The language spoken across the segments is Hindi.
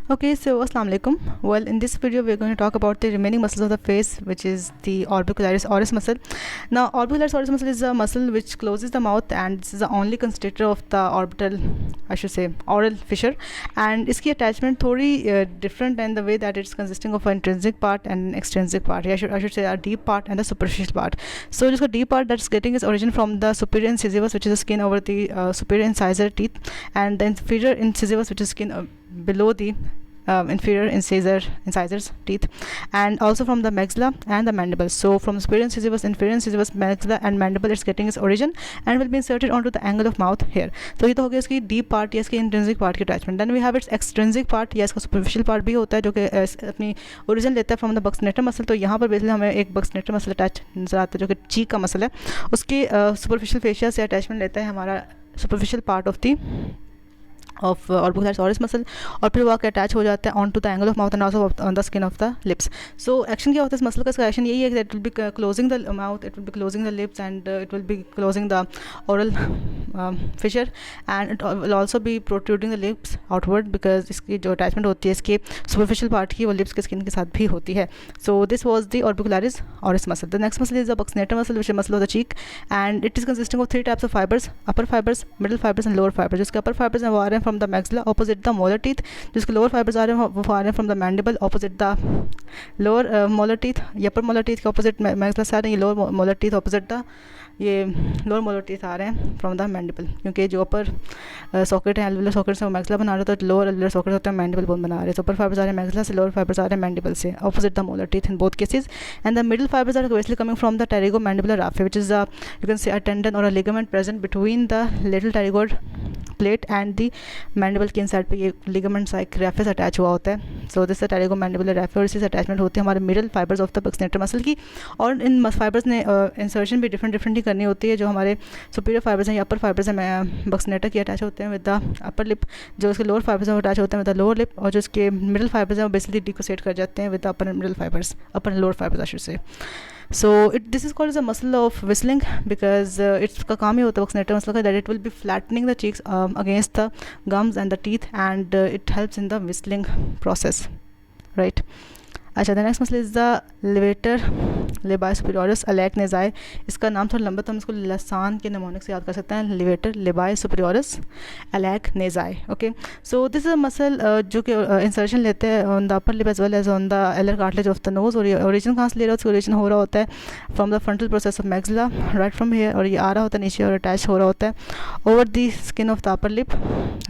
Okay, so Assalamu alaikum. Well, in this video, we're going to talk about the remaining muscles of the face, which is the orbicularis oris muscle. Now, orbicularis oris muscle is a muscle which closes the mouth, and this is the only constrictor of the orbital, I should say, oral fissure. And its attachment थोड़ी different in the way that it's consisting of an intrinsic part and an extrinsic part. I should say a deep part and a superficial part. So, this deep part that's getting its origin from the superior incisivus, which is the skin over the superior incisor teeth, and the inferior incisivus, which is skin below the inferior incisors teeth, and also from the maxilla and the mandible. So from superior incisivus, inferior incisivus, maxilla and mandible, it's getting its origin and will be inserted onto the angle of mouth here. So ये तो हो गया इसकी deep part या इसकी intrinsic part की attachment. Then we have its extrinsic part या इसका superficial part भी होता है जो कि अपनी origin लेता है from the buccinator muscle. तो यहाँ पर basically हमें एक buccinator muscle attach नजर आता है जो कि cheek का muscle है, उसके superficial fascia से attachment लेता है हमारा superficial part of the orbicularis oris muscle, और फिर वो आके अटैच हो जाता है on to the angle of mouth and also on the skin of the lips. So action क्या होता है इस मसल का? इसका एक्शन यही है कि it will be closing the mouth, it will be closing the lips and it will be closing the oral fissure, and it will also be protruding the lips outward, because इसकी जो अटैचमेंट होती है इसके सुपरफिशियल पार्ट की वो लिप्स के स्किन के साथ भी होती है. So this was the orbicularis oris muscle. The next muscle is the buccinator muscle, which is muscle of the cheek, and it is consisting of three types of fibers: upper fibers, middle fibers and lower fibers. जिसके upper fibers हैं वो आ रहे हैं from the maxilla opposite the molar teeth, जिसके lower fibers आ रहे हैं वो आ रहे हैं from the mandible opposite the lower molar teeth. ये upper molar teeth के opposite maxilla से आ रहे हैं, ये lower molar teeth opposite the ये लोअर मोलर टीथ आ रहे हैं फ्रॉम द मैंडिबल, क्योंकि जो अपर सॉकेट है एल्वुलर सॉकेट से वो मैक्सिला बना रहे हैं, तो लोअर एल्वुलर सॉकेट होता है मैंडिबल बोन बना रहे हैं. तो अपर फाइबर्स आ रहे हैं मैक्सिला से, लोअर फाइबर्स आ रहे हैं मैंडिबल से, opposite the molar teeth in both cases. And the middle fibres are basically coming from the pterygo mandibular raphe, which is you can say a tendon or a ligament present between the little pterygoid plate and the mandible के inside पे ये ligament सा एक raphe से अटैच हुआ होता है. So this pterygo mandibular raphe, और इसी से अटैचमेंट होती है हमारे middle fibres of the buccinator muscle की. और इन फाइबर्स ने इंसर्शन भी डिफरेंट ही करनी होती है. जो हमारे सुपीरियर फाइबर्स हैं या अपर फाइबर्स हैं बक्सनेटर की अटैच होते हैं विद द अपर लिप, जो उसके लोअर फाइबर्स हैं वो अटैच होते हैं विद द लोअर लिप, और जो इसके मिडिल फाइबर्स हैं वो बेसिकली डिकोसेट कर जाते हैं with the upper middle fibres, upper lower fibres I should say. So this is called as a muscle of whistling, because इसका काम ही होता है buccinator muscle का, that it will be flattening the cheeks against the gums and the teeth, and it helps in the whistling process, right? अच्छा, the next muscle is the levator labii superioris alaeque nasi. इसका नाम थोड़ा लंबा, तो हम इसको लसान के नमूने से याद कर सकते हैं, levator labii superioris alaeque nasi. Okay, so this is a muscle जो कि इंसर्शन लेते हैं on the upper lip as well as on the alar cartilage of the nose. और ये ओरिजिन कहाँ से ले रहा है? उसका ओरिजिन हो रहा होता है from the frontal process of maxilla, right from here, और ये आ रहा होता है नीचे और अटैच हो रहा होता है over the skin of the upper lip,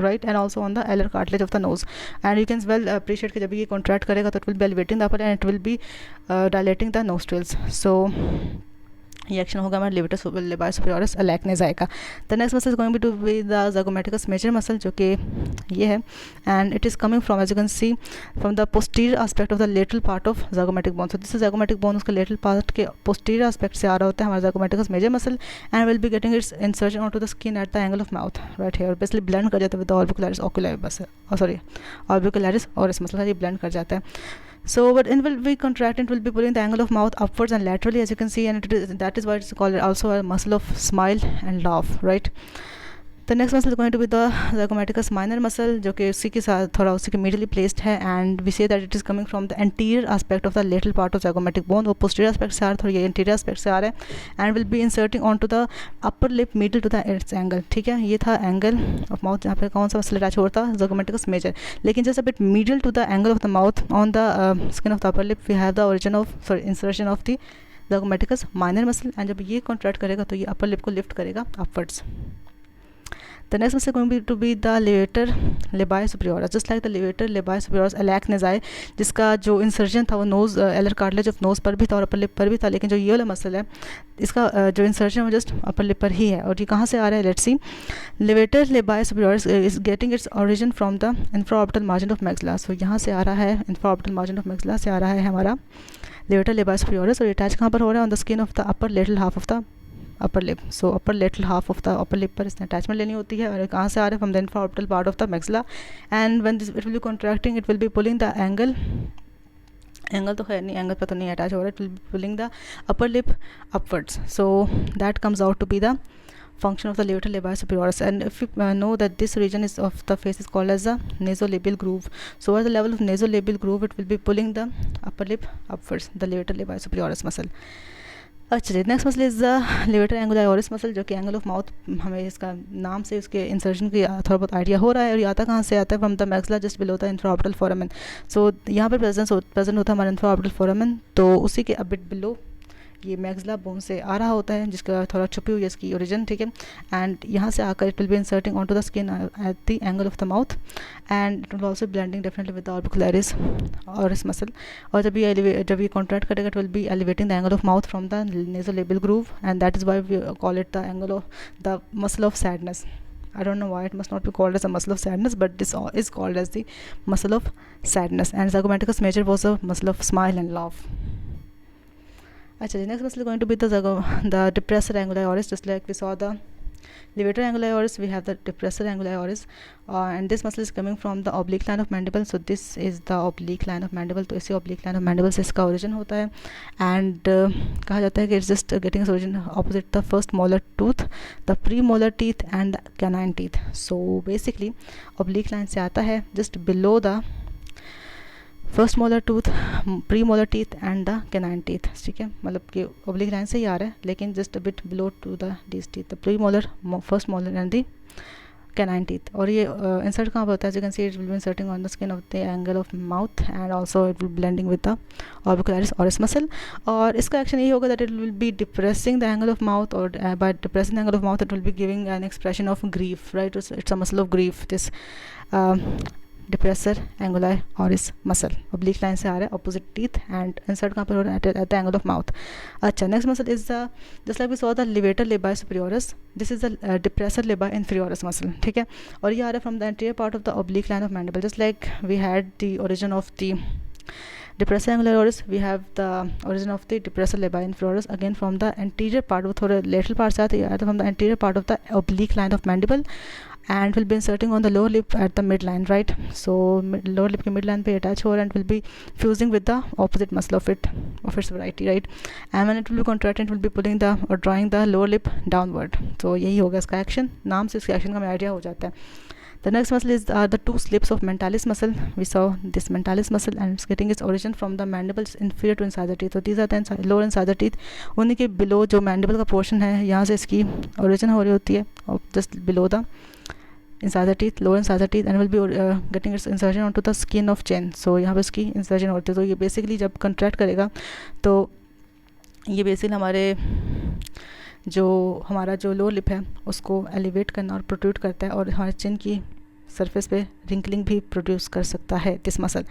right, and also on the alar cartilage of the nose. And you can well appreciate कि जब ये कॉन्ट्रैक्ट करेगा तो it will be elevating the and it will be dilating the nostrils. So ये एक्शन होगा हमारे levator labii superioris alaeque nasi का. The next muscle is going to be the zygomaticus major muscle, जो कि ये है, and it is coming from, as you can see, from the posterior aspect of the lateral part of zygomatic bone. So this is zygomatic bone, उसका लेटरल पार्ट के पोस्टीरियर एस्पेक्ट से आ रहा होता है हमारा zygomaticus major muscle, and will be getting its insertion on to the skin at the angle of mouth, right here. Basically blend कर जाता है with the orbicularis oculi muscle, orbicularis oris muscle, ये ब्लेंड कर जाता है. So but it will be contracting, it will be pulling the angle of mouth upwards and laterally, as you can see, and that is why it's called also a muscle of smile and laugh, right? The next muscle is going to be the zygomaticus minor muscle, जो कि उसी के साथ थोड़ा उसी के medially placed है, and we say that it is coming from the anterior aspect of the lateral part of zygomatic bone. वो posterior aspect से आ रहा है, थोड़ी anterior aspect से आ रहा है, and will be inserting onto the upper lip middle to the its angle. ठीक है, ये था angle of mouth, यहाँ पे कौन सा muscle attach हो रहा था? zygomaticus major. लेकिन just a bit medial to the angle of the mouth on the skin of the upper lip, we have the insertion of the zygomaticus minor muscle, and जब ये contract करेगा तो ये upper lip को lift करेगा upwards. The next muscle going to be the levator lebae superioris, just like the levator lebae superioris alaeque nasi, जिसका जो इंसर्जन था वो nose alar cartilage of nose पर भी था और अपर लिप पर भी था. लेकिन जो ये वाला मसल है इसका जो इंसर्जन वो जस्ट अपर लिप पर ही है. और ये कहाँ से आ रहा है? Let's see. Levator labii superioris is getting its origin from the infraorbital margin of maxilla. So यहाँ से आ रहा है, इंफ्राऑर्बिटल मार्जिन ऑफ मैक्सिला से आ रहा है हमारा लेवेटर लेबाई सुपीरियरिस, और अटैच कहाँ पर हो रहा है? On the skin of the upper lateral half of the upper lip. So upper lateral half of the upper lip पर इसने अटैचमेंट लेनी होती है. और कहाँ से आ रहा है? From the infraorbital part of the maxilla, and when this it will be contracting, it will be pulling the angle तो खैर नहीं, एंगल पर तो नहीं अटैच हो रहा है, it will be pulling the upper lip upwards. So that comes out to be the function of the levator labii superioris. And if you know that this region is of the face is called as the nasolabial groove. So at the level of nasolabial groove, it will be pulling the upper lip upwards, the levator labii superioris muscle. अच्छा जी, next muscle is the levator anguli oris muscle, जो कि एंगल ऑफ माउथ, हमें इसका नाम से उसके इंसर्शन की थोड़ा बहुत आइडिया हो रहा है। और ये आता कहाँ से आता है? From the maxilla just below the infraorbital foramen. So यहाँ पर प्रेजेंट होता है हमारा इंफ्राऑर्बिटल फोरामेन, तो उसी के अ बिट बिलो ये मैक्सिला बोन से आ रहा होता है, जिसका थोड़ा छुपी हुई है इसकी ओरिजिन, ठीक है। एंड यहाँ से आकर it will be inserting on to the skin at the angle of the mouth, and it will also blending definitely with the orbicularis और इस मसल। और जब ये कॉन्ट्रैक्ट करेगा, it will be elevating the angle of mouth from the nasolabial groove, and that is why we call it the angle of the muscle of sadness. I don't know why it must not be called as a muscle of sadness, but this is called as the muscle of sadness. And zygomaticus major was a muscle of smile and love. Actually, next muscle is going to be the depressor anguli oris. Just like we saw the levator anguli oris, we have the depressor anguli oris, and this muscle is coming from the oblique line of mandible. So this is the oblique line of mandible. तो इसी oblique line of mandible से इसका origin होता है, and कहा जाता है कि it's just getting its origin opposite the first molar tooth, the premolar teeth and the canine teeth. So basically oblique line से आता है just below the first molar tooth, pre molar teeth and the canine teeth, ठीक है। मतलब कि ओब्लिक लाइन से ही आ रहा है, लेकिन just a bit below to the this teeth, the premolar, first molar and the canine teeth. और ये इंसर्ट कहाँ पर होता है? You can see it will be inserting on the skin of the angle of mouth and also it will blending with the orbicularis oris muscle. और इसका एक्शन यही होगा that it will be depressing the angle of mouth, और by depressing the angle of mouth it will be giving an expression of grief, right. It's a muscle of grief, this depressor angular orris muscle oblique line से आ रहा है, ऑपोजिट टीथ, एंड इंसर्ट कहाँ पर हो रहा है? At the angle of mouth. अच्छा, next muscle is the just like we saw the levator labii superioris, this is the depressor labii inferioris muscle, ठीक है. और ये आ रहा है from the anterior part of the oblique line of mandible, just like we had the origin of the depressor anguli oris, we have the origin of the depressor lebii inferior again from the anterior part, वो थोड़े lateral part से आते हैं, from the anterior part of the oblique line of mandible, and will be inserting on the lower lip at the midline, right. So lower lip के midline पे attach हो रहा है and will be fusing with the opposite muscle of its variety, right. And when it will be contracting, it will be pulling the or drawing the lower lip downward. So यही होगा इसका एक्शन, नाम से इसके एक्शन का हमें आइडिया हो जाता है. The next muscle is the two slips of mentalis muscle. We saw this mentalis muscle and it's getting its origin from the mandibles inferior to incisor teeth. So these are the lower incisor teeth. उन्हीं के below जो mandible का portion है, यहाँ से इसकी origin हो रही होती है, just below the incisor teeth, lower incisor teeth, and will be getting its insertion onto the skin of chin. So यहाँ पे इसकी insertion होती है. तो ये basically जब contract करेगा, तो ये basically हमारा जो लोअर लिप है उसको एलिवेट करना और प्रोट्रूड करता है, और हमारे चिन की सरफेस पे रिंकलिंग भी प्रोड्यूस कर सकता है दिस मसल.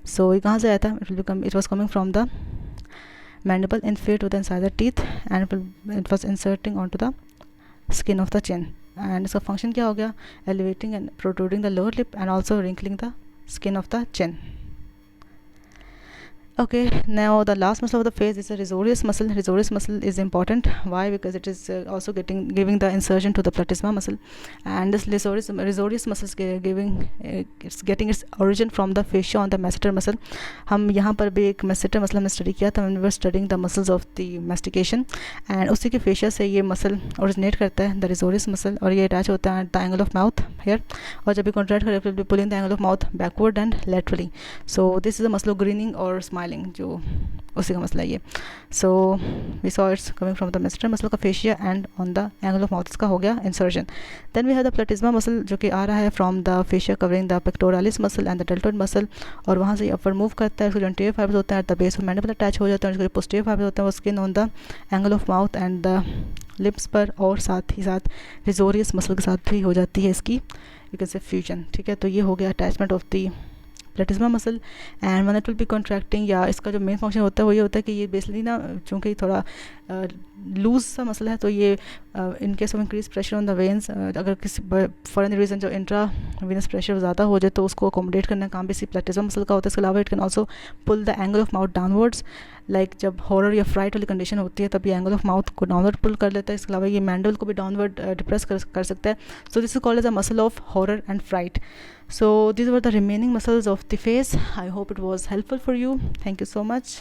सो ये कहाँ से आया था? It was coming from the mandible inferior to the incisor teeth, and it was inserting onto the skin of the chin. And इसका फंक्शन क्या हो गया? Elevating and protruding the lower lip and also wrinkling the skin of the chin. Okay, now the last muscle of the face is a risorius muscle. Risorius muscle is important. Why? Because it is also giving the insertion to the platysma muscle, and this risorius muscle is it's getting its origin from the fascia on the masseter muscle. हम यहाँ पर भी एक masseter muscle हमने study किया था when we were studying the muscles of the mastication, and उसी के fascia से ये muscle originate करता है, the risorius muscle, और ये attach होता है at the angle of mouth here, और जब भी contract करें it will be pulling the angle of mouth backward and laterally. So this is a muscle of grinning or smiling, जो उसी का मसला ये. So we saw it's coming from the masseter muscle का fascia and on the angle of mouth इसका हो गया insertion. Then we have the platysma muscle, जो कि आ रहा है from the fascia covering the pectoralis muscle and the deltoid muscle, और वहाँ से अपवर्ड मूव करता है. उसके जो एंटीरियर फाइबर्स होते हैं at the base of mandible attach हो जाते हैं, उसके पोस्टीरियर फाइबर्स होते हैं वो skin on the angle of mouth and the lips पर, और साथ ही साथ रिजोरियस मसल के साथ भी हो जाती है इसकी यू कैन से फ्यूजन, ठीक है. तो ये हो गया attachment of the platysma muscle. And when it will be contracting, या इसका जो मेन फंक्शन होता है वो ये होता है कि ये बेसिकली ना, चूँकि थोड़ा लूज सा मसल है, तो ये in case of increase pressure on the veins, अगर किसी फॉर एनी रीज़न जो इंट्रा वेनस प्रेशर ज़्यादा हो जाए तो उसको अकोमोडेट करने का काम भी इसी प्लेटिज्मा मसल का होता है. इसके अलावा it can also pull the angle of mouth downwards, like जब हॉरर या फ्राइट वाली कंडीशन होती है तब ये एंगल ऑफ माउथ को डाउनवर्ड पुल कर लेता है. इसके अलावा ये मैंडल को भी डाउनवर्ड डिप्रेस कर सकता है. So this is called as a muscle of horror and fright. So these were the remaining muscles of the face. I hope it was helpful for you. Thank you so much.